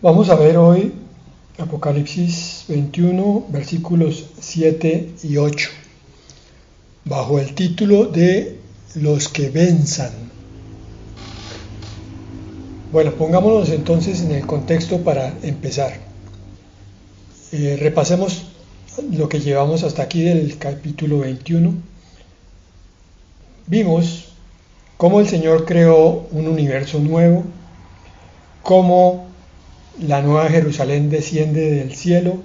Vamos a ver hoy Apocalipsis 21, versículos 7 y 8, bajo el título de los que venzan. Bueno, pongámonos entonces en el contexto para empezar. Repasemos lo que llevamos hasta aquí del capítulo 21. Vimos cómo el Señor creó un universo nuevo, cómo la nueva Jerusalén desciende del cielo,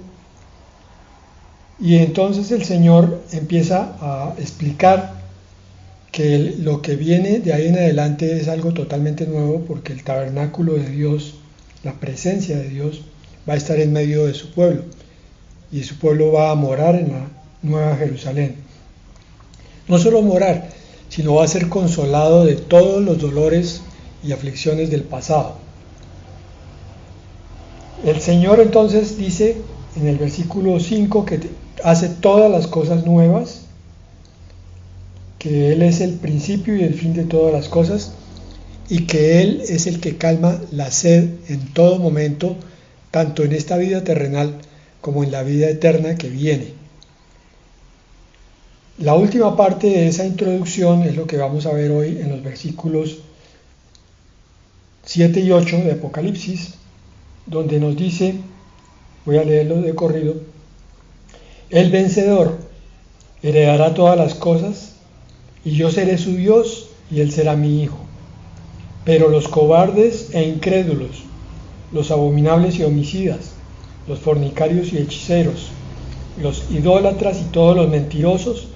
y entonces el Señor empieza a explicar que lo que viene de ahí en adelante es algo totalmente nuevo, porque el tabernáculo de Dios, la presencia de Dios, va a estar en medio de su pueblo, y su pueblo va a morar en la nueva Jerusalén. No solo morar, sino va a ser consolado de todos los dolores y aflicciones del pasado. El Señor entonces dice en el versículo 5 que hace todas las cosas nuevas, que Él es el principio y el fin de todas las cosas, y que Él es el que calma la sed en todo momento, tanto en esta vida terrenal como en la vida eterna que viene. La última parte de esa introducción es lo que vamos a ver hoy en los versículos 7 y 8 de Apocalipsis, donde nos dice, voy a leerlo de corrido: el vencedor heredará todas las cosas, y yo seré su Dios y él será mi hijo. Pero los cobardes e incrédulos, los abominables y homicidas, los fornicarios y hechiceros, los idólatras y todos los mentirosos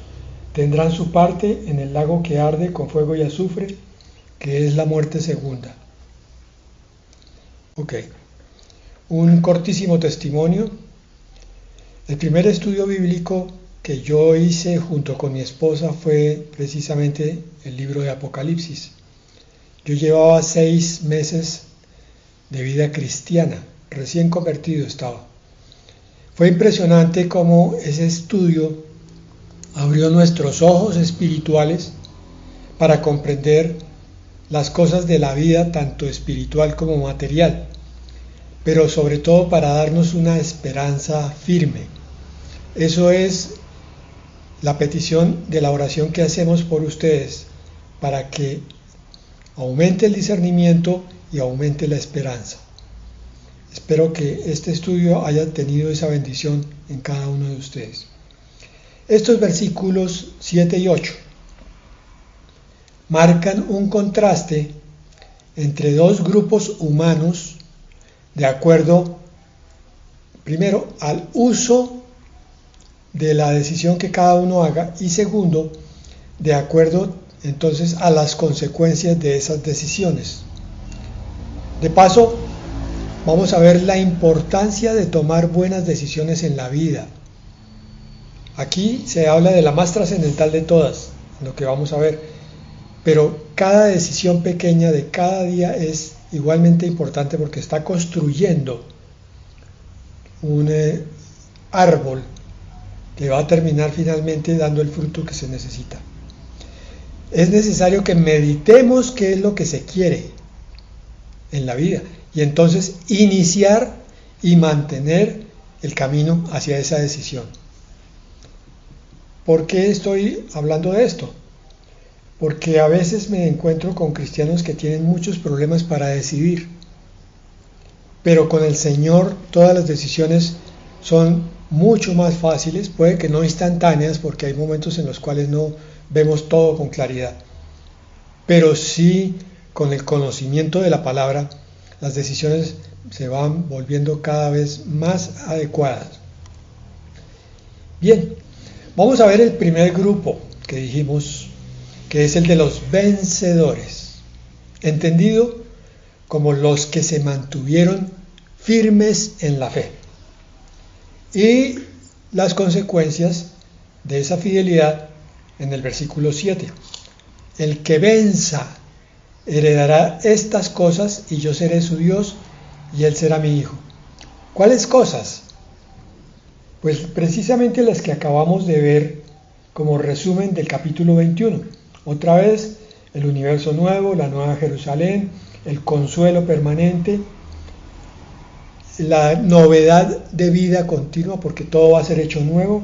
tendrán su parte en el lago que arde con fuego y azufre, que es la muerte segunda. Ok, un cortísimo testimonio. El primer estudio bíblico que yo hice junto con mi esposa fue precisamente el libro de Apocalipsis. Yo llevaba 6 meses de vida cristiana, recién convertido estaba. Fue impresionante cómo ese estudio abrió nuestros ojos espirituales para comprender las cosas de la vida, tanto espiritual como material, pero sobre todo para darnos una esperanza firme. Eso es la petición de la oración que hacemos por ustedes, para que aumente el discernimiento y aumente la esperanza. Espero que este estudio haya tenido esa bendición en cada uno de ustedes. Estos versículos 7 y 8 marcan un contraste entre dos grupos humanos de acuerdo, primero, al uso de la decisión que cada uno haga, y segundo, de acuerdo entonces a las consecuencias de esas decisiones. De paso, vamos a ver la importancia de tomar buenas decisiones en la vida. Aquí se habla de la más trascendental de todas, lo que vamos a ver, pero cada decisión pequeña de cada día es igualmente importante, porque está construyendo un árbol que va a terminar finalmente dando el fruto que se necesita. Es necesario que meditemos qué es lo que se quiere en la vida, y entonces iniciar y mantener el camino hacia esa decisión. ¿Por qué estoy hablando de esto? Porque a veces me encuentro con cristianos que tienen muchos problemas para decidir, pero con el Señor todas las decisiones son mucho más fáciles, puede que no instantáneas, porque hay momentos en los cuales no vemos todo con claridad, pero sí con el conocimiento de la palabra, las decisiones se van volviendo cada vez más adecuadas. Bien, vamos a ver el primer grupo que dijimos, que es el de los vencedores, entendido como los que se mantuvieron firmes en la fe, y las consecuencias de esa fidelidad en el versículo 7. El que venza heredará estas cosas, y yo seré su Dios y él será mi hijo. ¿Cuáles cosas? Pues precisamente las que acabamos de ver como resumen del capítulo 21. Otra vez, el universo nuevo, la nueva Jerusalén, el consuelo permanente, la novedad de vida continua, porque todo va a ser hecho nuevo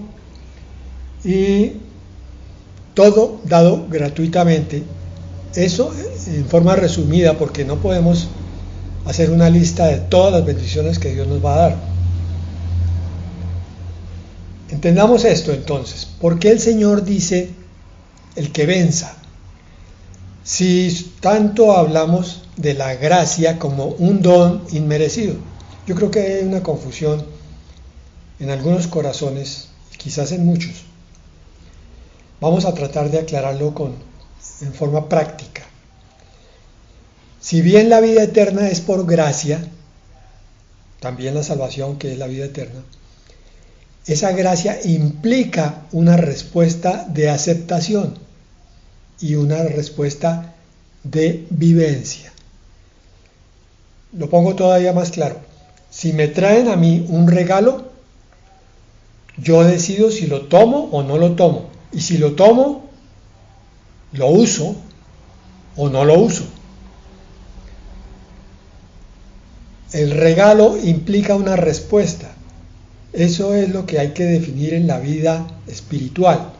y todo dado gratuitamente. Eso en forma resumida, porque no podemos hacer una lista de todas las bendiciones que Dios nos va a dar. Entendamos esto entonces. ¿Por qué el Señor dice el que venza? Si tanto hablamos de la gracia como un don inmerecido. Yo creo que hay una confusión en algunos corazones, quizás en muchos. Vamos a tratar de aclararlo en forma práctica. Si bien la vida eterna es por gracia, también la salvación, que es la vida eterna, esa gracia implica una respuesta de aceptación y una respuesta de vivencia. Lo pongo todavía más claro. Si me traen a mí un regalo, yo decido si lo tomo o no lo tomo. Y si lo tomo, lo uso o no lo uso. El regalo implica una respuesta. Eso es lo que hay que definir en la vida espiritual.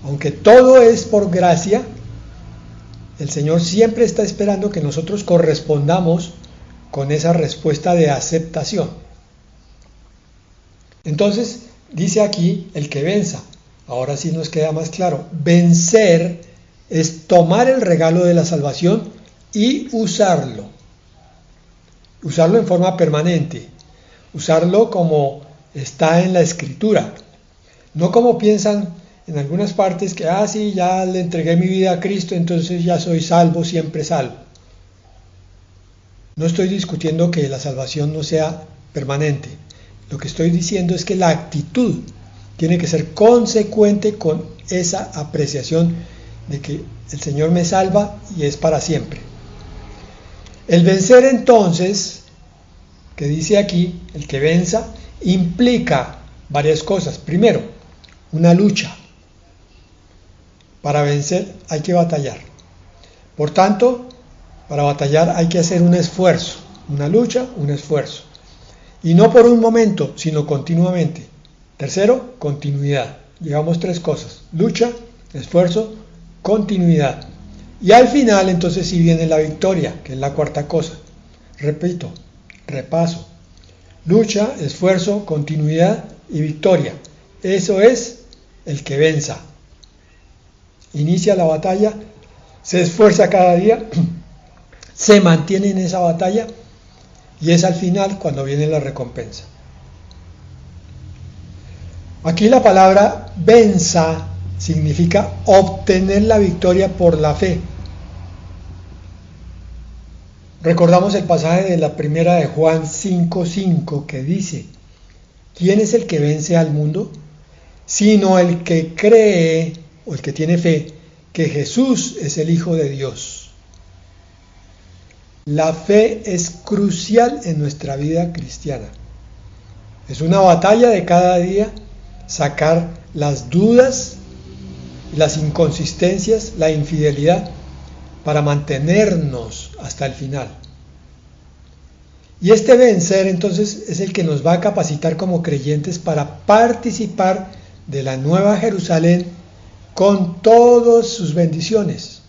Aunque todo es por gracia, el Señor siempre está esperando que nosotros correspondamos con esa respuesta de aceptación. Entonces, dice aquí el que venza. Ahora sí nos queda más claro. Vencer es tomar el regalo de la salvación y usarlo. Usarlo en forma permanente. Usarlo como está en la Escritura. No como piensan en algunas partes que, sí, ya le entregué mi vida a Cristo, entonces ya soy salvo, siempre salvo. No estoy discutiendo que la salvación no sea permanente. Lo que estoy diciendo es que la actitud tiene que ser consecuente con esa apreciación de que el Señor me salva y es para siempre. El vencer entonces, que dice aquí, el que venza, implica varias cosas. Primero, una lucha. Para vencer hay que batallar. Por tanto, para batallar hay que hacer un esfuerzo. Una lucha, un esfuerzo. Y no por un momento, sino continuamente. Tercero, continuidad. Llevamos 3 cosas. Lucha, esfuerzo, continuidad. Y al final entonces sí viene la victoria, que es la 4ª cosa. Repito, repaso. Lucha, esfuerzo, continuidad y victoria. Eso es el que venza. Inicia la batalla, se esfuerza cada día, se mantiene en esa batalla y es al final cuando viene la recompensa. Aquí la palabra venza significa obtener la victoria por la fe. Recordamos el pasaje de la primera de Juan 5:5 que dice: ¿quién es el que vence al mundo? Sino el que cree o el que tiene fe que Jesús es el Hijo de Dios. La fe es crucial en nuestra vida cristiana. Es una batalla de cada día sacar las dudas, las inconsistencias, la infidelidad, para mantenernos hasta el final. Y este vencer entonces es el que nos va a capacitar como creyentes para participar de la Nueva Jerusalén con todas sus bendiciones.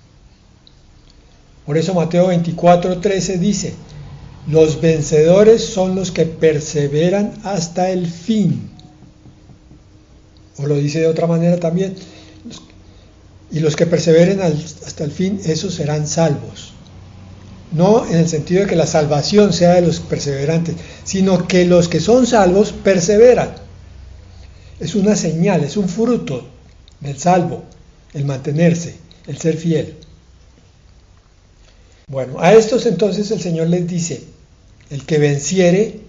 Por eso Mateo 24:13 dice: los vencedores son los que perseveran hasta el fin. O lo dice de otra manera también: y los que perseveren hasta el fin, esos serán salvos. No en el sentido de que la salvación sea de los perseverantes, sino que los que son salvos perseveran. Es una señal, es un fruto del salvo, el mantenerse, el ser fiel. Bueno, a estos entonces el Señor les dice: el que venciere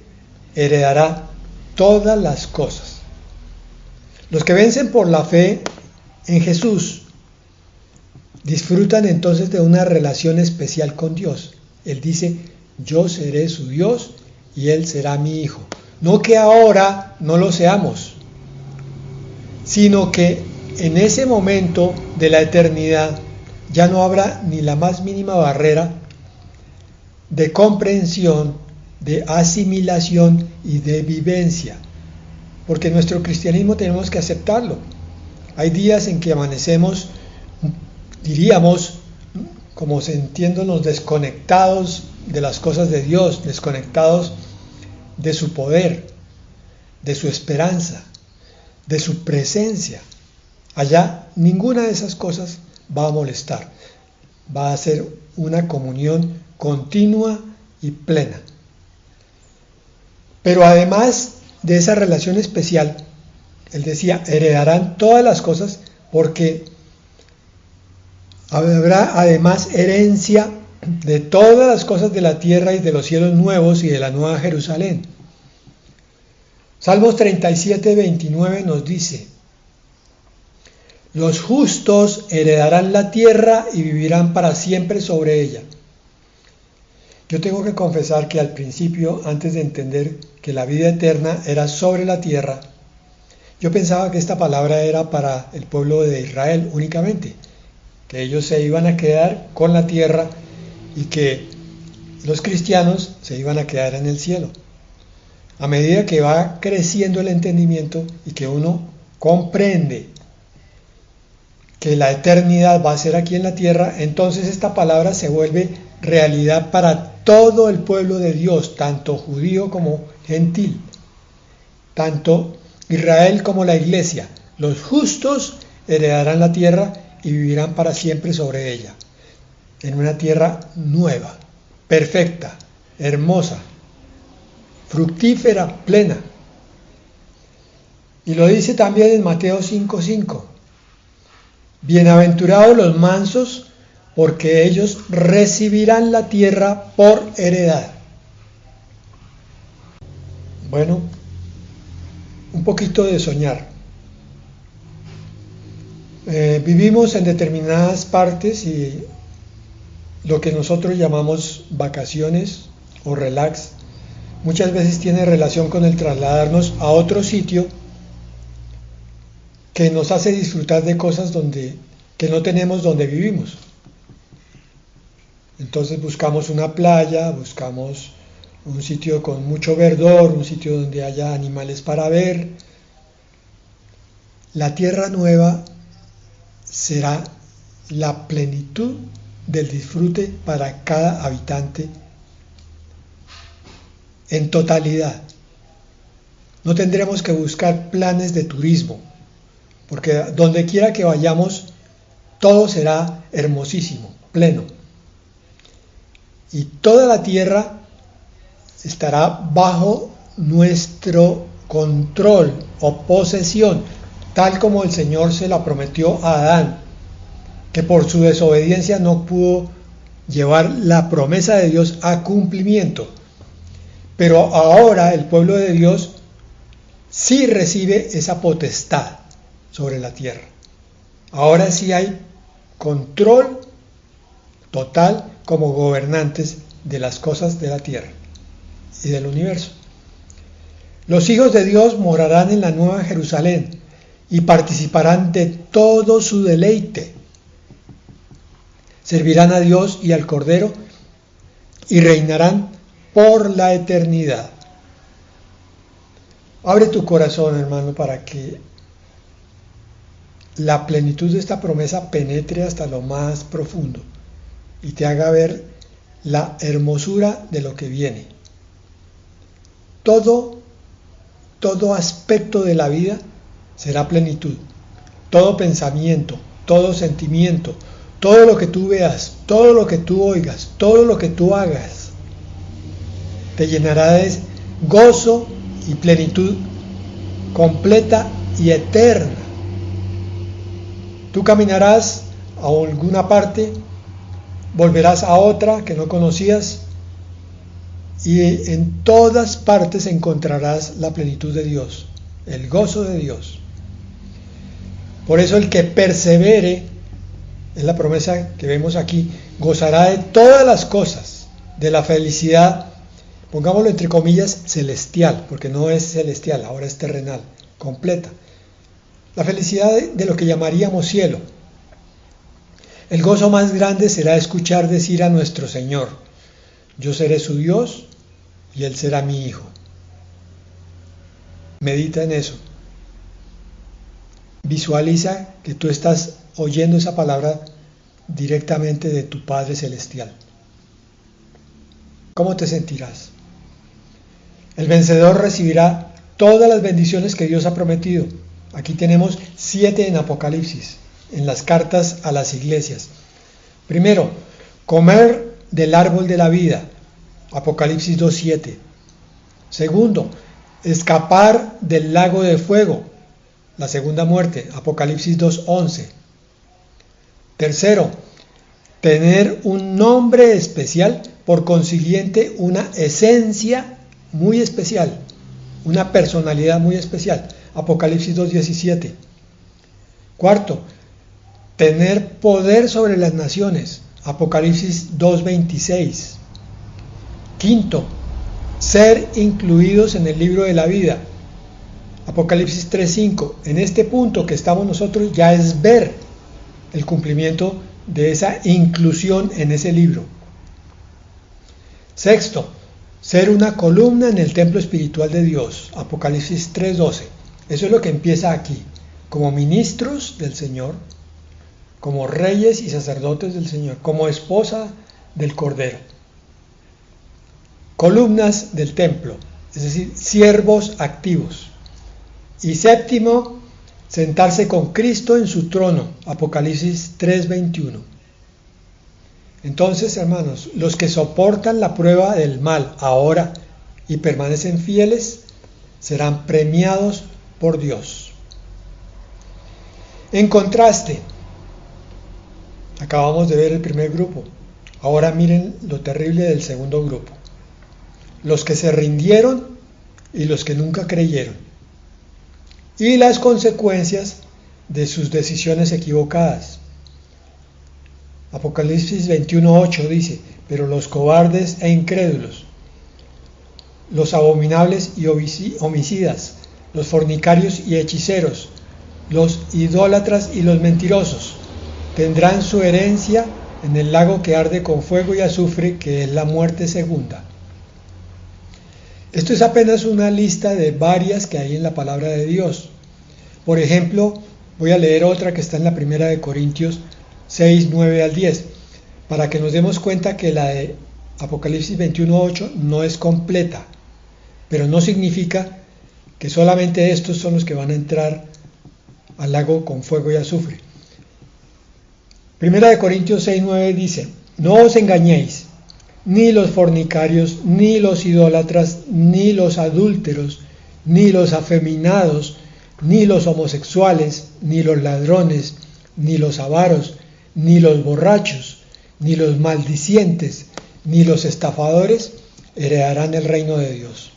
heredará todas las cosas. Los que vencen por la fe en Jesús disfrutan entonces de una relación especial con Dios. Él dice: yo seré su Dios y Él será mi hijo. No que ahora no lo seamos, sino que en ese momento de la eternidad ya no habrá ni la más mínima barrera de comprensión de asimilación y de vivencia, porque nuestro cristianismo tenemos que aceptarlo. Hay días en que amanecemos, diríamos, como sintiéndonos desconectados de las cosas de Dios, desconectados de su poder, de su esperanza, de su presencia. Allá ninguna de esas cosas va a molestar. Va a ser una comunión continua y plena. Pero además de esa relación especial, él decía, heredarán todas las cosas porque habrá además herencia de todas las cosas de la tierra y de los cielos nuevos y de la nueva Jerusalén. Salmos 37, 29 nos dice, los justos heredarán la tierra y vivirán para siempre sobre ella. Yo tengo que confesar que al principio, antes de entender que la vida eterna era sobre la tierra, yo pensaba que esta palabra era para el pueblo de Israel únicamente, que ellos se iban a quedar con la tierra y que los cristianos se iban a quedar en el cielo. A medida que va creciendo el entendimiento y que uno comprende que la eternidad va a ser aquí en la tierra, entonces esta palabra se vuelve realidad para todo el pueblo de Dios, tanto judío como gentil, tanto Israel como la iglesia. Los justos heredarán la tierra y vivirán para siempre sobre ella, en una tierra nueva, perfecta, hermosa, fructífera, plena. Y lo dice también en Mateo 5:5. Bienaventurados los mansos, porque ellos recibirán la tierra por heredad. Bueno, un poquito de soñar. Vivimos en determinadas partes y lo que nosotros llamamos vacaciones o relax muchas veces tiene relación con el trasladarnos a otro sitio que nos hace disfrutar de cosas que no tenemos donde vivimos. Entonces buscamos una playa, buscamos un sitio con mucho verdor, un sitio donde haya animales para ver. La tierra nueva será la plenitud del disfrute para cada habitante en totalidad. No tendremos que buscar planes de turismo, porque donde quiera que vayamos, todo será hermosísimo, pleno. Y toda la tierra estará bajo nuestro control o posesión, tal como el Señor se la prometió a Adán, que por su desobediencia no pudo llevar la promesa de Dios a cumplimiento. Pero ahora el pueblo de Dios sí recibe esa potestad sobre la tierra. Ahora sí hay control total como gobernantes de las cosas de la tierra y del universo. Los hijos de Dios morarán en la nueva Jerusalén y participarán de todo su deleite. Servirán a Dios y al Cordero y reinarán por la eternidad. Abre tu corazón, hermano, para que la plenitud de esta promesa penetre hasta lo más profundo y te haga ver la hermosura de lo que viene. Todo aspecto de la vida será plenitud. Todo pensamiento, todo sentimiento, todo lo que tú veas, todo lo que tú oigas, todo lo que tú hagas, te llenará de gozo y plenitud completa y eterna. Tú caminarás a alguna parte, volverás a otra que no conocías y en todas partes encontrarás la plenitud de Dios, el gozo de Dios. Por eso el que persevere, es la promesa que vemos aquí, gozará de todas las cosas, de la felicidad, pongámoslo entre comillas, celestial, porque no es celestial, ahora es terrenal, completa. La felicidad de lo que llamaríamos cielo. El gozo más grande será escuchar decir a nuestro Señor, yo seré su Dios y él será mi hijo. Medita en eso. Visualiza que tú estás oyendo esa palabra directamente de tu Padre Celestial. ¿Cómo te sentirás? El vencedor recibirá todas las bendiciones que Dios ha prometido. Aquí tenemos 7 en Apocalipsis, en las cartas a las iglesias. Primero, comer del árbol de la vida, Apocalipsis 2:7. Segundo, escapar del lago de fuego, la segunda muerte, Apocalipsis 2:11. Tercero, tener un nombre especial, por consiguiente una esencia muy especial, una personalidad muy especial, Apocalipsis 2:17. Cuarto, tener poder sobre las naciones, Apocalipsis 2:26. Quinto, ser incluidos en el libro de la vida, Apocalipsis 3:5. En este punto que estamos nosotros ya es ver el cumplimiento de esa inclusión en ese libro. Sexto, ser una columna en el templo espiritual de Dios, Apocalipsis 3:12. Eso es lo que empieza aquí, como ministros del Señor, como reyes y sacerdotes del Señor, como esposa del Cordero. Columnas del templo, es decir, siervos activos. Y séptimo, sentarse con Cristo en su trono, Apocalipsis 3:21. Entonces, hermanos, los que soportan la prueba del mal ahora y permanecen fieles, serán premiados por Dios. En contraste, acabamos de ver el primer grupo. Ahora miren lo terrible del segundo grupo. Los que se rindieron y los que nunca creyeron. Y las consecuencias de sus decisiones equivocadas. Apocalipsis 21:8 dice: pero los cobardes e incrédulos, los abominables y homicidas, los fornicarios y hechiceros, los idólatras y los mentirosos, tendrán su herencia en el lago que arde con fuego y azufre, que es la muerte segunda. Esto es apenas una lista de varias que hay en la palabra de Dios. Por ejemplo, voy a leer otra que está en la primera de Corintios 6, 9 al 10, para que nos demos cuenta que la de Apocalipsis 21:8 no es completa, pero no significa que solamente estos son los que van a entrar al lago con fuego y azufre. Primera de Corintios 6, 9 dice: no os engañéis, ni los fornicarios, ni los idólatras, ni los adúlteros, ni los afeminados, ni los homosexuales, ni los ladrones, ni los avaros, ni los borrachos, ni los maldicientes, ni los estafadores heredarán el reino de Dios.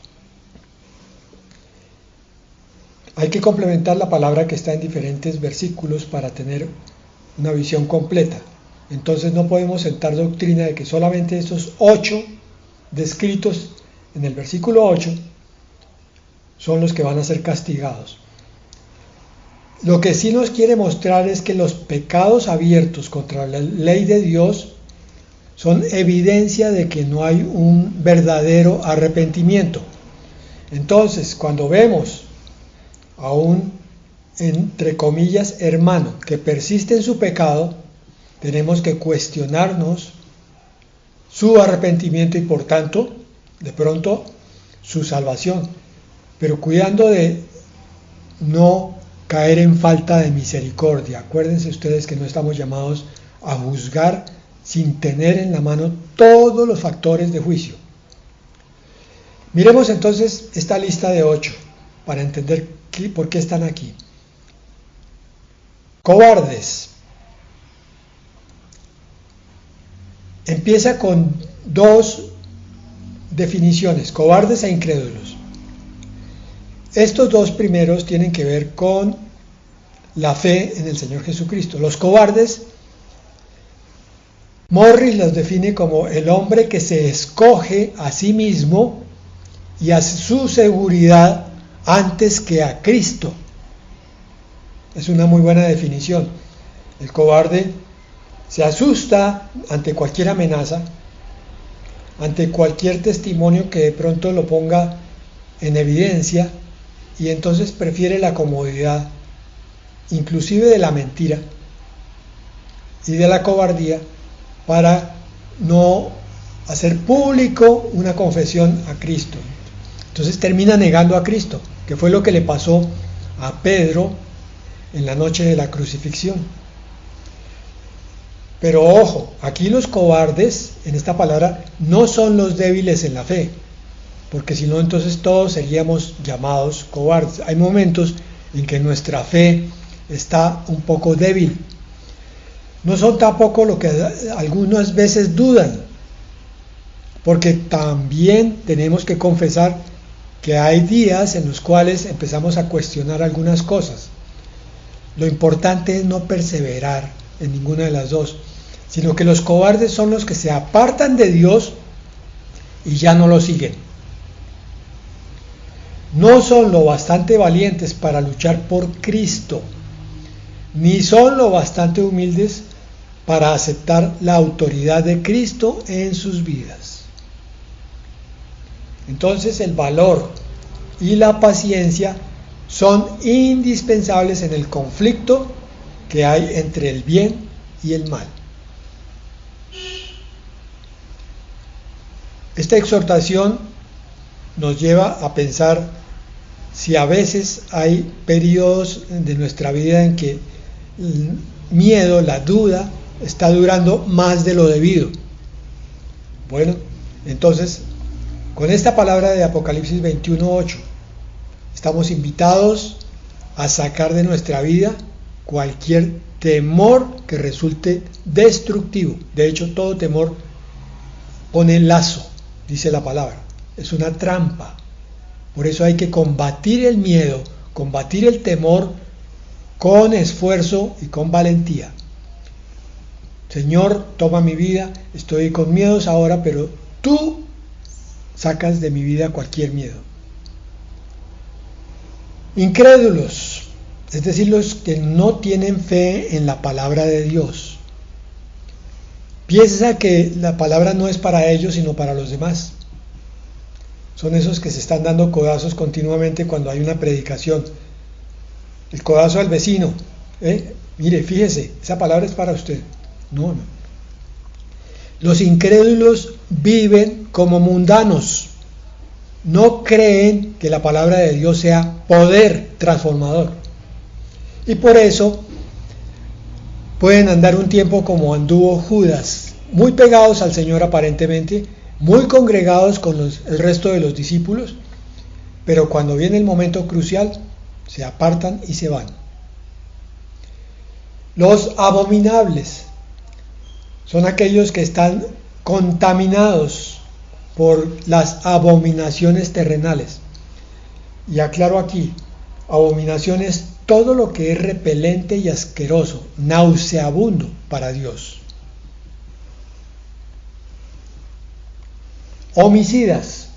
Hay que complementar la palabra que está en diferentes versículos para tener una visión completa. Entonces no podemos sentar doctrina de que solamente estos 8 descritos en el versículo 8 son los que van a ser castigados. Lo que sí nos quiere mostrar es que los pecados abiertos contra la ley de Dios son evidencia de que no hay un verdadero arrepentimiento. Entonces, cuando vemos a un, entre comillas, hermano que persiste en su pecado, tenemos que cuestionarnos su arrepentimiento y, por tanto, de pronto, su salvación, pero cuidando de no caer en falta de misericordia. Acuérdense ustedes que no estamos llamados a juzgar sin tener en la mano todos los factores de juicio. Miremos entonces esta lista de 8 para entender por qué están aquí. Cobardes. Empieza con 2 definiciones: cobardes e incrédulos. Estos 2 primeros tienen que ver con la fe en el Señor Jesucristo. Los cobardes, Morris los define como el hombre que se escoge a sí mismo y a su seguridad antes que a Cristo. Es una muy buena definición. El cobarde se asusta ante cualquier amenaza, ante cualquier testimonio que de pronto lo ponga en evidencia, y entonces prefiere la comodidad, inclusive de la mentira y de la cobardía, para no hacer público una confesión a Cristo. Entonces termina negando a Cristo, que fue lo que le pasó a Pedro en la noche de la crucifixión. Pero ojo, aquí los cobardes en esta palabra no son los débiles en la fe, porque si no entonces todos seríamos llamados cobardes. Hay momentos en que nuestra fe está un poco débil. No son tampoco lo que algunas veces dudan, porque también tenemos que confesar que hay días en los cuales empezamos a cuestionar algunas cosas. Lo importante es no perseverar en ninguna de las dos, sino que los cobardes son los que se apartan de Dios y ya no lo siguen. No son lo bastante valientes para luchar por Cristo, ni son lo bastante humildes para aceptar la autoridad de Cristo en sus vidas. Entonces el valor y la paciencia son indispensables en el conflicto que hay entre el bien y el mal. Esta exhortación nos lleva a pensar si a veces hay periodos de nuestra vida en que el miedo, la duda, está durando más de lo debido. Bueno, entonces, con esta palabra de Apocalipsis 21:8, estamos invitados a sacar de nuestra vida cualquier temor que resulte destructivo. De hecho, todo temor pone lazo, dice la palabra. Es una trampa. Por eso hay que combatir el miedo, combatir el temor con esfuerzo y con valentía. Señor, toma mi vida, estoy con miedos ahora, pero tú sacas de mi vida cualquier miedo. Incrédulos, es decir, los que no tienen fe en la palabra de Dios. Piensa que la palabra no es para ellos, sino para los demás. Son esos que se están dando codazos continuamente cuando hay una predicación. El codazo al vecino. Mire, fíjese, esa palabra es para usted. No. Los incrédulos viven como mundanos. No creen que la palabra de Dios sea poder transformador. Y por eso pueden andar un tiempo como anduvo Judas, muy pegados al Señor aparentemente, muy congregados con el resto de los discípulos, pero cuando viene el momento crucial, se apartan y se van. Los abominables son aquellos que están contaminados por las abominaciones terrenales. Y aclaro aquí, abominación es todo lo que es repelente y asqueroso, nauseabundo para Dios. Homicidas,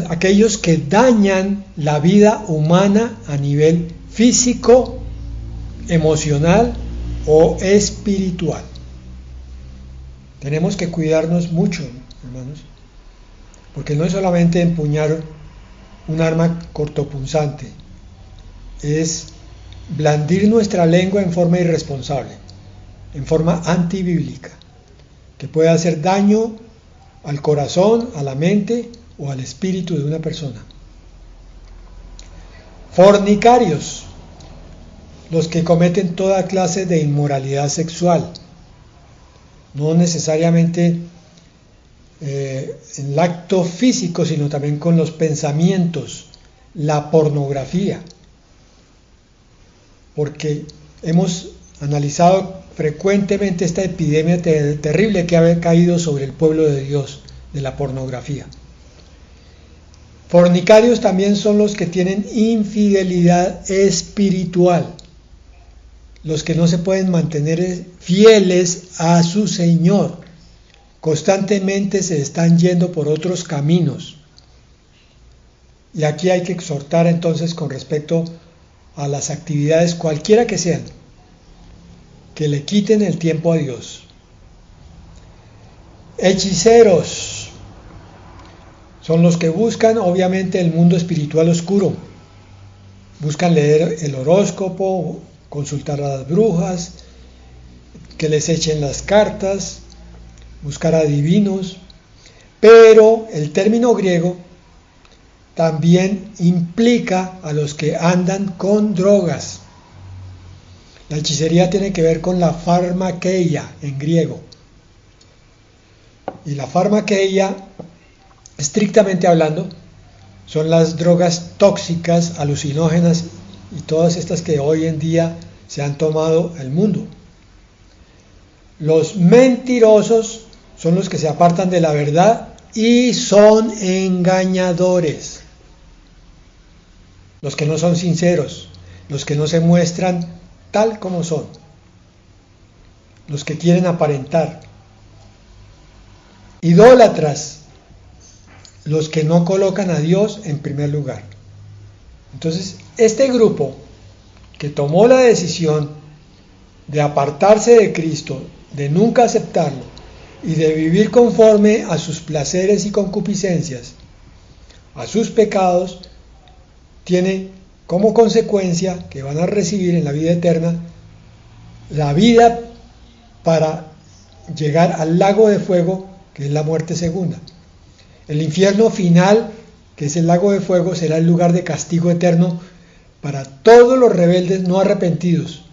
aquellos que dañan la vida humana a nivel físico, emocional o espiritual. Tenemos que cuidarnos mucho, hermanos, porque no es solamente empuñar un arma cortopunzante, es blandir nuestra lengua en forma irresponsable, en forma antibíblica, que puede hacer daño al corazón, a la mente o al espíritu de una persona. Fornicarios, los que cometen toda clase de inmoralidad sexual, no necesariamente en el acto físico, sino también con los pensamientos, la pornografía, porque hemos analizado frecuentemente esta epidemia terrible que ha caído sobre el pueblo de Dios, de la pornografía. Fornicarios también son los que tienen infidelidad espiritual, los que no se pueden mantener fieles a su Señor, constantemente se están yendo por otros caminos. Y aquí hay que exhortar entonces con respecto a las actividades, cualquiera que sean, que le quiten el tiempo a Dios. Hechiceros son los que buscan obviamente el mundo espiritual oscuro. Buscan leer el horóscopo, consultar a las brujas, que les echen las cartas, buscar adivinos. Pero el término griego también implica a los que andan con drogas. La hechicería tiene que ver con la pharmakeia en griego. Y la pharmakeia, estrictamente hablando, son las drogas tóxicas, alucinógenas y todas estas que hoy en día se han tomado el mundo. Los mentirosos son los que se apartan de la verdad y son engañadores. Los que no son sinceros, los que no se muestran tal como son, los que quieren aparentar. Idólatras, los que no colocan a Dios en primer lugar. Entonces, este grupo que tomó la decisión de apartarse de Cristo, de nunca aceptarlo y de vivir conforme a sus placeres y concupiscencias, a sus pecados, tiene como consecuencia que van a recibir en la vida eterna la vida para llegar al lago de fuego, que es la muerte segunda. El infierno final, que es el lago de fuego, será el lugar de castigo eterno para todos los rebeldes no arrepentidos,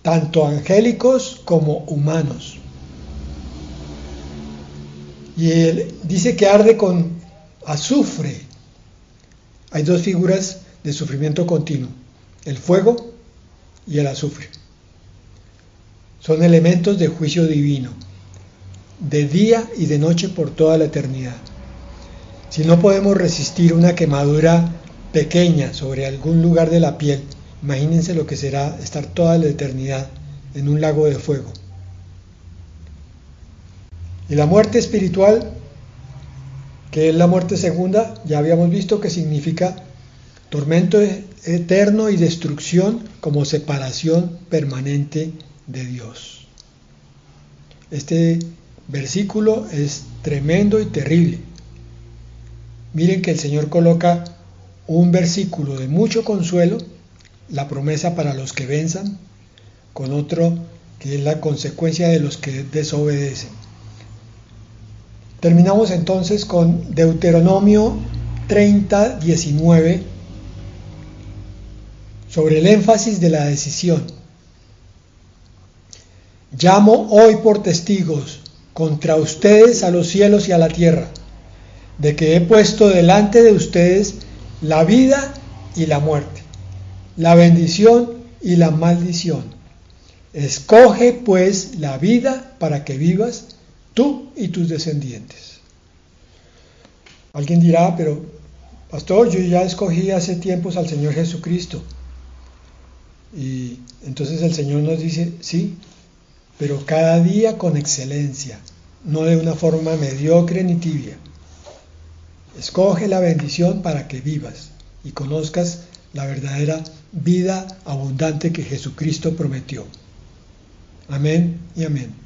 tanto angélicos como humanos. Y él dice que arde con azufre. Hay dos figuras de sufrimiento continuo, el fuego y el azufre. Son elementos de juicio divino, de día y de noche por toda la eternidad. Si no podemos resistir una quemadura pequeña sobre algún lugar de la piel, imagínense lo que será estar toda la eternidad en un lago de fuego. Y la muerte espiritual, que es la muerte segunda, ya habíamos visto que significa tormento eterno y destrucción como separación permanente de Dios. Este versículo es tremendo y terrible. Miren que el Señor coloca un versículo de mucho consuelo, la promesa para los que venzan, con otro que es la consecuencia de los que desobedecen. Terminamos entonces con Deuteronomio 30:19, sobre el énfasis de la decisión. Llamo hoy por testigos contra ustedes a los cielos y a la tierra, de que he puesto delante de ustedes la vida y la muerte, la bendición y la maldición. Escoge pues la vida para que vivas tú y tus descendientes. Alguien dirá, pero pastor, yo ya escogí hace tiempos al Señor Jesucristo. Y entonces el Señor nos dice, sí, pero cada día con excelencia, no de una forma mediocre ni tibia. Escoge la bendición para que vivas y conozcas la verdadera vida abundante que Jesucristo prometió. Amén y amén.